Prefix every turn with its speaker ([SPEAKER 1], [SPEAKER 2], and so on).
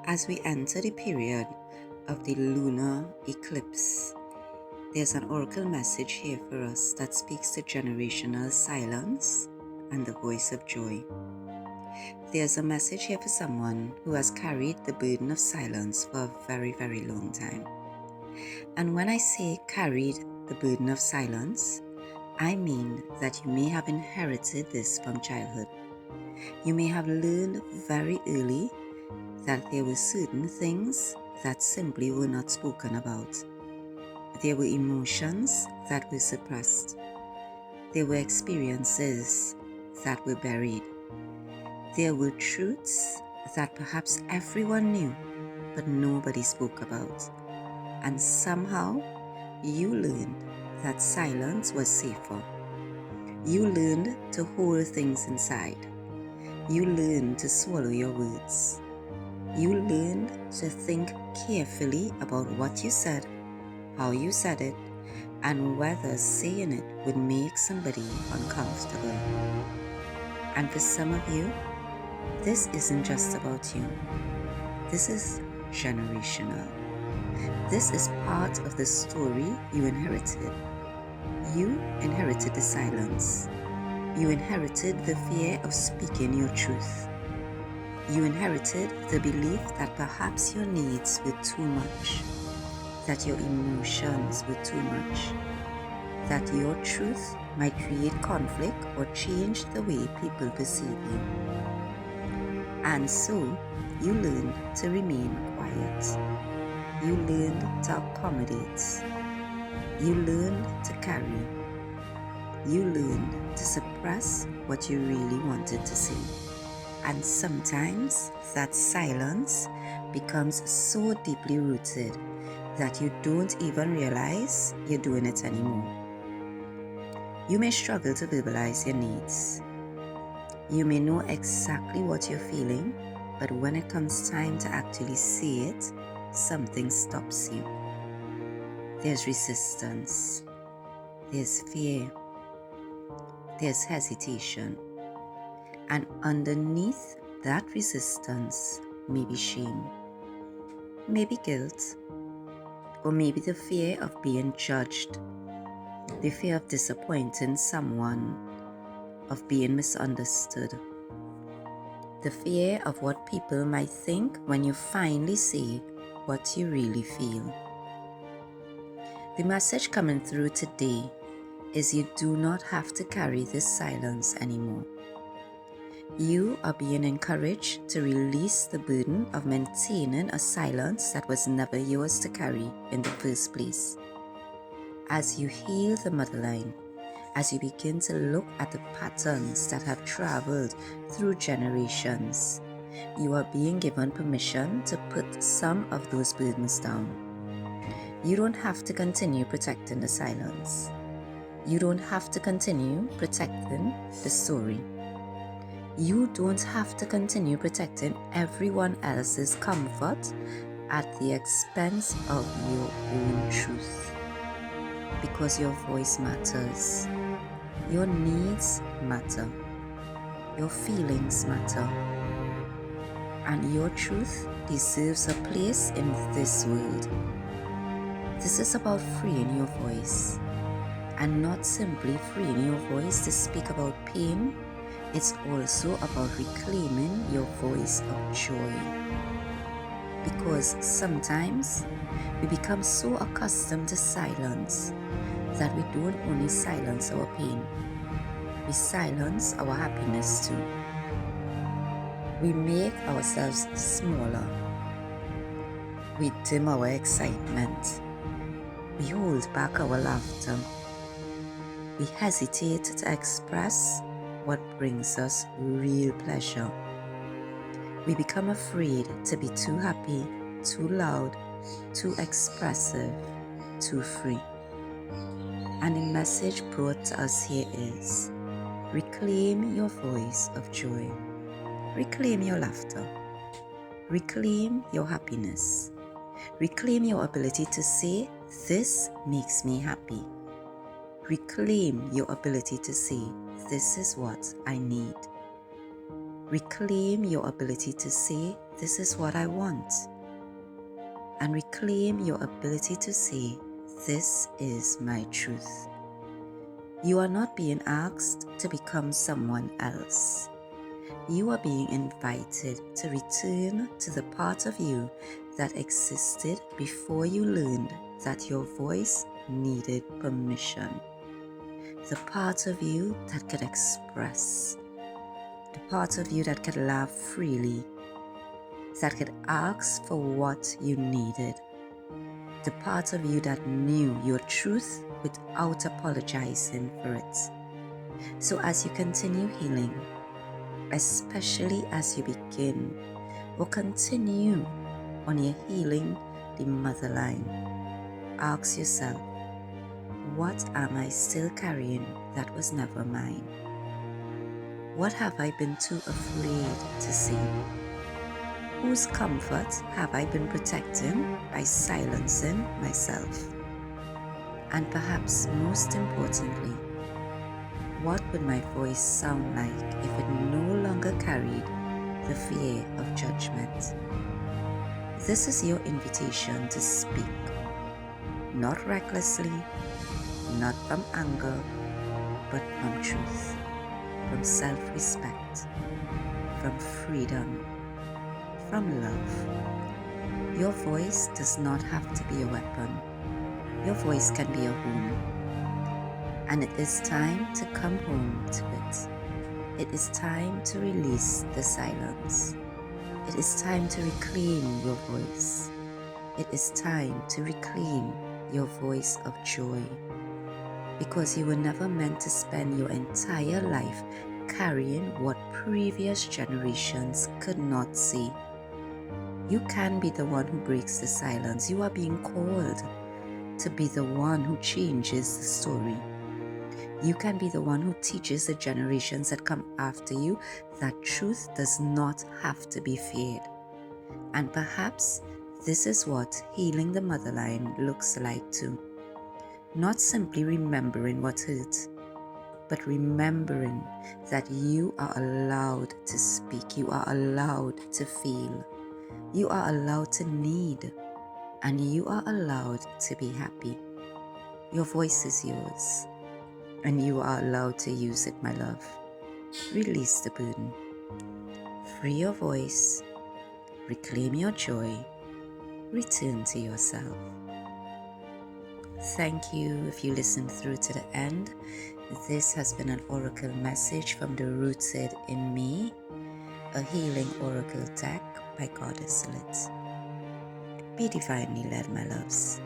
[SPEAKER 1] As we enter the period of the lunar eclipse, there's an oracle message here for us that speaks to generational silence and the voice of joy. There's a message here for someone who has carried the burden of silence for a very, very long time. And when I say carried the burden of silence, I mean that you may have inherited this from childhood. You may have learned very early that there were certain things that simply were not spoken about. There were emotions that were suppressed. There were experiences that were buried. There were truths that perhaps everyone knew, but nobody spoke about. And somehow, you learned that silence was safer. You learned to hold things inside. You learned to swallow your words. You learned to think carefully about what you said, how you said it, and whether saying it would make somebody uncomfortable. And for some of you, this isn't just about you. This is generational. This is part of the story you inherited. You inherited the silence. You inherited the fear of speaking your truth. You inherited the belief that perhaps your needs were too much, that your emotions were too much, that your truth might create conflict or change the way people perceive you. And so, you learned to remain quiet. You learned to accommodate. You learned to carry. You learned to suppress what you really wanted to say. And sometimes that silence becomes so deeply rooted that you don't even realize you're doing it anymore. You may struggle to verbalize your needs. You may know exactly what you're feeling, but when it comes time to actually say it, something stops you. There's resistance. There's fear. There's hesitation. And underneath that resistance may be shame, maybe guilt, or maybe the fear of being judged, the fear of disappointing someone, of being misunderstood, the fear of what people might think when you finally say what you really feel. The message coming through today is you do not have to carry this silence anymore. You are being encouraged to release the burden of maintaining a silence that was never yours to carry in the first place. As you heal the motherline, as you begin to look at the patterns that have traveled through generations, you are being given permission to put some of those burdens down. You don't have to continue protecting the silence. You don't have to continue protecting the story. You don't have to continue protecting everyone else's comfort at the expense of your own truth. Because your voice matters. Your needs matter. Your feelings matter. And your truth deserves a place in this world. This is about freeing your voice. And not simply freeing your voice to speak about pain. It's also about reclaiming your voice of joy. Because sometimes we become so accustomed to silence that we don't only silence our pain, we silence our happiness too. We make ourselves smaller. We dim our excitement. We hold back our laughter. We hesitate to express what brings us real pleasure. We become afraid to be too happy, too loud, too expressive, too free. And the message brought to us here is, reclaim your voice of joy. Reclaim your laughter. Reclaim your happiness. Reclaim your ability to say, this makes me happy. Reclaim your ability to say, this is what I need. Reclaim your ability to say, "This is what I want." And reclaim your ability to say, "This is my truth." You are not being asked to become someone else. You are being invited to return to the part of you that existed before you learned that your voice needed permission. The part of you that could express. The part of you that could laugh freely. That could ask for what you needed. The part of you that knew your truth without apologizing for it. So as you continue healing, especially as you begin or continue on your healing the motherline, ask yourself, what am I still carrying that was never mine? What have I been too afraid to see? Whose comfort have I been protecting by silencing myself? And perhaps most importantly, what would my voice sound like if it no longer carried the fear of judgment? This is your invitation to speak, not recklessly, not from anger, but from truth, from self-respect, from freedom, from love. Your voice does not have to be a weapon. Your voice can be a home. And it is time to come home to it. It is time to release the silence. It is time to reclaim your voice. It is time to reclaim your voice of joy. Because you were never meant to spend your entire life carrying what previous generations could not see. You can be the one who breaks the silence. You are being called to be the one who changes the story. You can be the one who teaches the generations that come after you that truth does not have to be feared. And perhaps this is what healing the motherline looks like too. Not simply remembering what hurt, but remembering that you are allowed to speak, you are allowed to feel, you are allowed to need, and you are allowed to be happy. Your voice is yours, and you are allowed to use it, my love. Release the burden. Free your voice. Reclaim your joy. Return to yourself. Thank you if you listened through to the end. This has been an oracle message from the Rooted in Me, a healing oracle deck by Goddess Lit. Be divinely led, my loves.